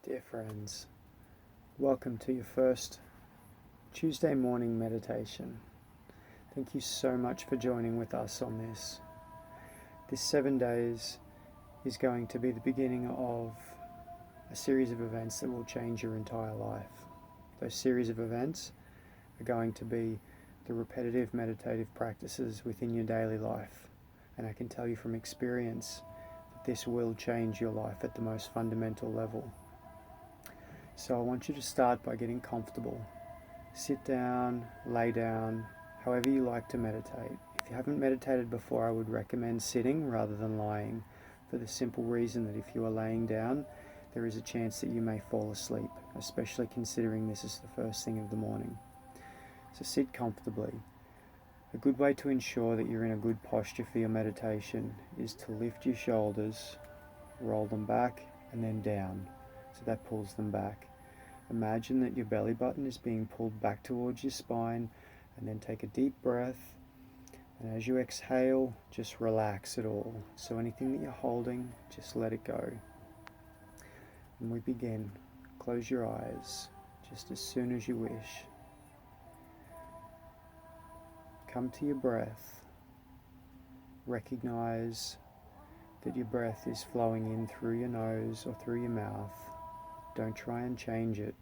Dear friends, welcome to your first Tuesday morning meditation. Thank you so much for joining with us on this. This 7 days is going to be the beginning of a series of events that will change your entire life. Those series of events are going to be the repetitive meditative practices within your daily life. And I can tell you from experience that this will change your life at the most fundamental level. So I want you to start by getting comfortable. Sit down, lay down, however you like to meditate. If you haven't meditated before, I would recommend sitting rather than lying, for the simple reason that if you are laying down, there is a chance that you may fall asleep, especially considering this is the first thing of the morning. So sit comfortably. A good way to ensure that you're in a good posture for your meditation is to lift your shoulders, roll them back, and then down. So that pulls them back. Imagine that your belly button is being pulled back towards your spine, and then take a deep breath. And as you exhale, just relax it all. So anything that you're holding, just let it go. And we begin. Close your eyes just as soon as you wish. Come to your breath. Recognize that your breath is flowing in through your nose or through your mouth. Don't try and change it.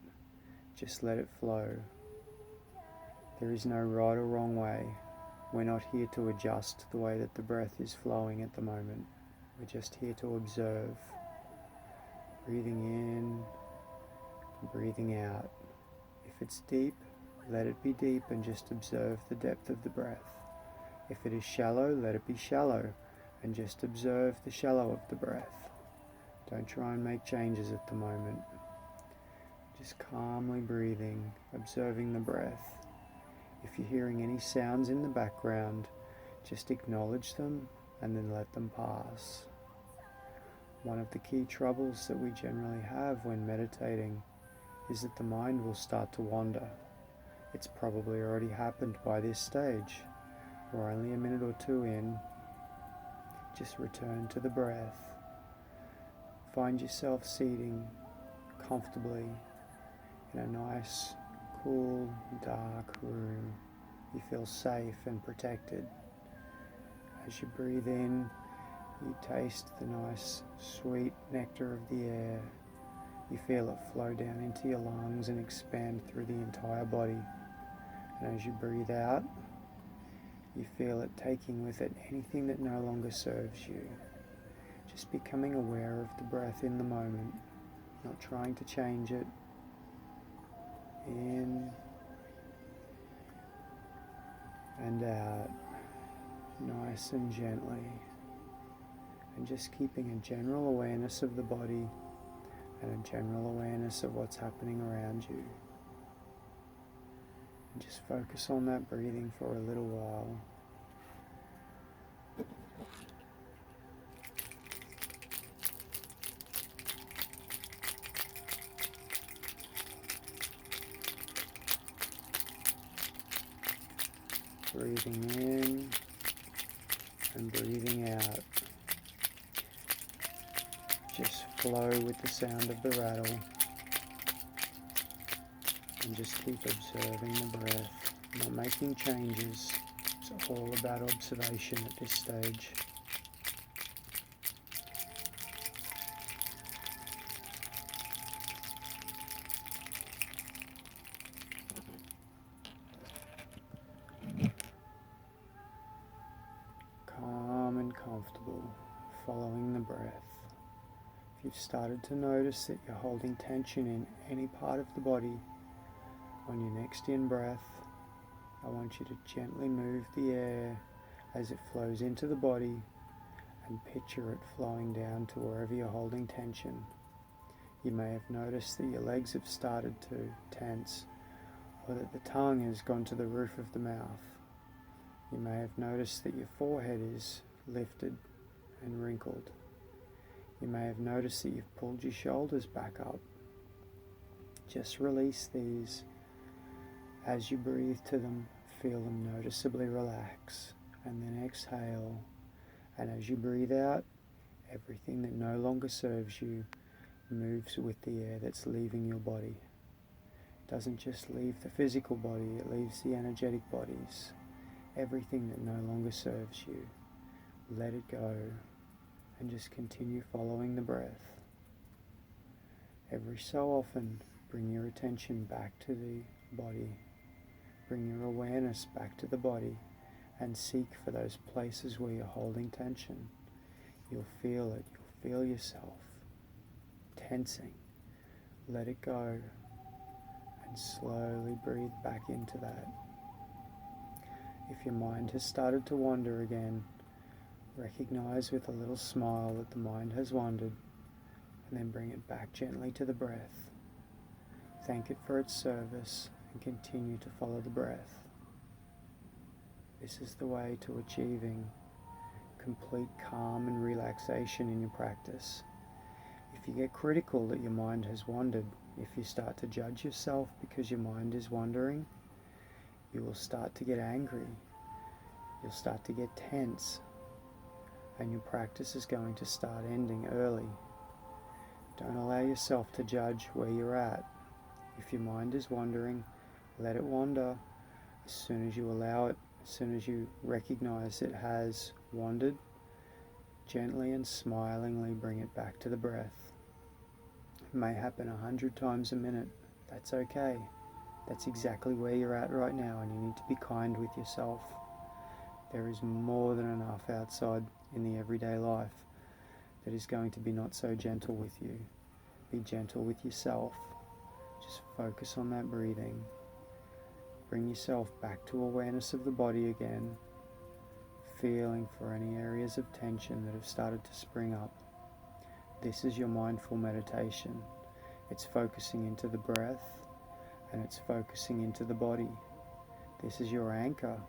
Just let it flow. There is no right or wrong way. We're not here to adjust the way that the breath is flowing at the moment. We're just here to observe. Breathing in, breathing out. If it's deep, let it be deep and just observe the depth of the breath. If it is shallow, let it be shallow and just observe the shallow of the breath. Don't try and make changes at the moment. Just calmly breathing, observing the breath. If you're hearing any sounds in the background, just acknowledge them and then let them pass. One of the key troubles that we generally have when meditating is that the mind will start to wander. It's probably already happened by this stage. We're only a minute or two in. Just return to the breath. Find yourself seating comfortably in a nice, cool, dark room. You feel safe and protected. As you breathe in, you taste the nice, sweet nectar of the air. You feel it flow down into your lungs and expand through the entire body. And as you breathe out, you feel it taking with it anything that no longer serves you. Just becoming aware of the breath in the moment, not trying to change it. In and out, nice and gently, and just keeping a general awareness of the body and a general awareness of what's happening around you. And just focus on that breathing for a little while. Breathing in and breathing out. Just flow with the sound of the rattle and just keep observing the breath, not making changes. It's all about observation at this stage. Calm and comfortable, following the breath. If you've started to notice that you're holding tension in any part of the body, on your next in-breath, I want you to gently move the air as it flows into the body and picture it flowing down to wherever you're holding tension. You may have noticed that your legs have started to tense, or that the tongue has gone to the roof of the mouth. You may have noticed that your forehead is lifted and wrinkled. You may have noticed that you've pulled your shoulders back up. Just release these. As you breathe to them, feel them noticeably relax, and then exhale. And as you breathe out, everything that no longer serves you, moves with the air that's leaving your body. It doesn't just leave the physical body, it leaves the energetic bodies. Everything that no longer serves you, let it go and just continue following the breath. Every so often, bring your attention back to the body. Bring your awareness back to the body and seek for those places where you're holding tension. You'll feel it. You'll feel yourself tensing. Let it go and slowly breathe back into that. If your mind has started to wander again, recognize with a little smile that the mind has wandered, and then bring it back gently to the breath. Thank it for its service and continue to follow the breath. This is the way to achieving complete calm and relaxation in your practice. If you get critical that your mind has wandered, if you start to judge yourself because your mind is wandering, you will start to get angry. You'll start to get tense, and your practice is going to start ending early. Don't allow yourself to judge where you're at. If your mind is wandering, let it wander. As soon as you allow it, as soon as you recognize it has wandered, gently and smilingly bring it back to the breath. It may happen 100 times a minute. That's okay. That's exactly where you're at right now, and you need to be kind with yourself. There is more than enough outside in the everyday life that is going to be not so gentle with you. Be gentle with yourself. Just focus on that breathing. Bring yourself back to awareness of the body again, feeling for any areas of tension that have started to spring up. This is your mindful meditation. It's focusing into the breath and it's focusing into the body. This is your anchor,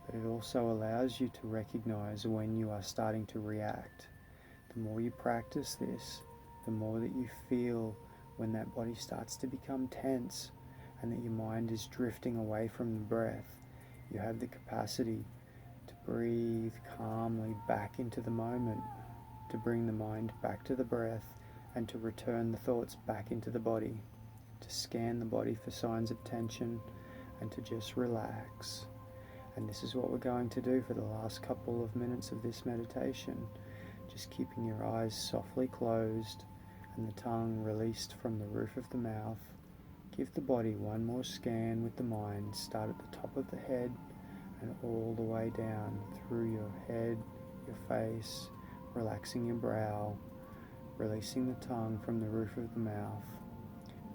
but it also allows you to recognize when you are starting to react. The more you practice this, the more that you feel when that body starts to become tense and that your mind is drifting away from the breath. You have the capacity to breathe calmly back into the moment, to bring the mind back to the breath and to return the thoughts back into the body, to scan the body for signs of tension and to just relax. And this is what we're going to do for the last couple of minutes of this meditation. Just keeping your eyes softly closed and the tongue released from the roof of the mouth. Give the body one more scan with the mind. Start at the top of the head and all the way down through your head, your face, relaxing your brow, releasing the tongue from the roof of the mouth,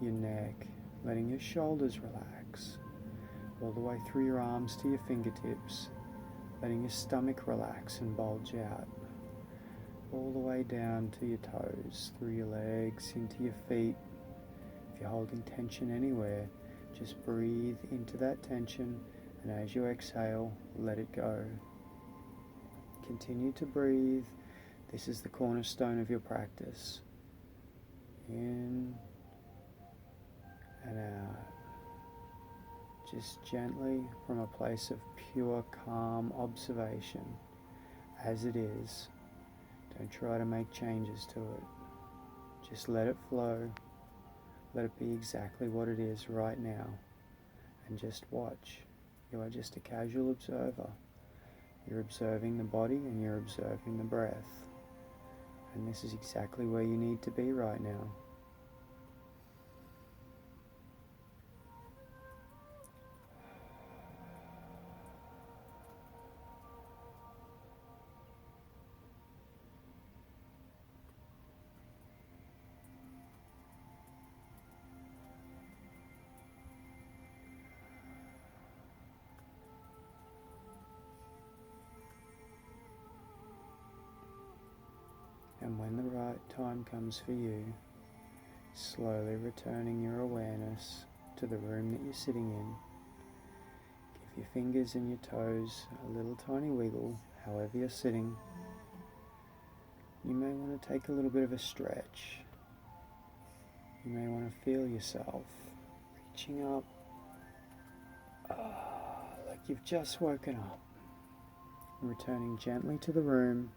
your neck, letting your shoulders relax, all the way through your arms to your fingertips, letting your stomach relax and bulge out, all the way down to your toes, through your legs, into your feet. If you're holding tension anywhere, just breathe into that tension, and as you exhale, let it go. Continue to breathe. This is the cornerstone of your practice. In and out. Just gently from a place of pure, calm observation, as it is. Don't try to make changes to it. Just let it flow. Let it be exactly what it is right now. And just watch. You are just a casual observer. You're observing the body and you're observing the breath. And this is exactly where you need to be right now. And when the right time comes for you, slowly returning your awareness to the room that you're sitting in. Give your fingers and your toes a little tiny wiggle, however you're sitting. You may want to take a little bit of a stretch. You may want to feel yourself reaching up, like you've just woken up. And returning gently to the room,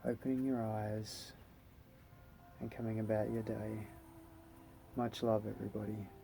opening your eyes and coming about your day. Much love, everybody.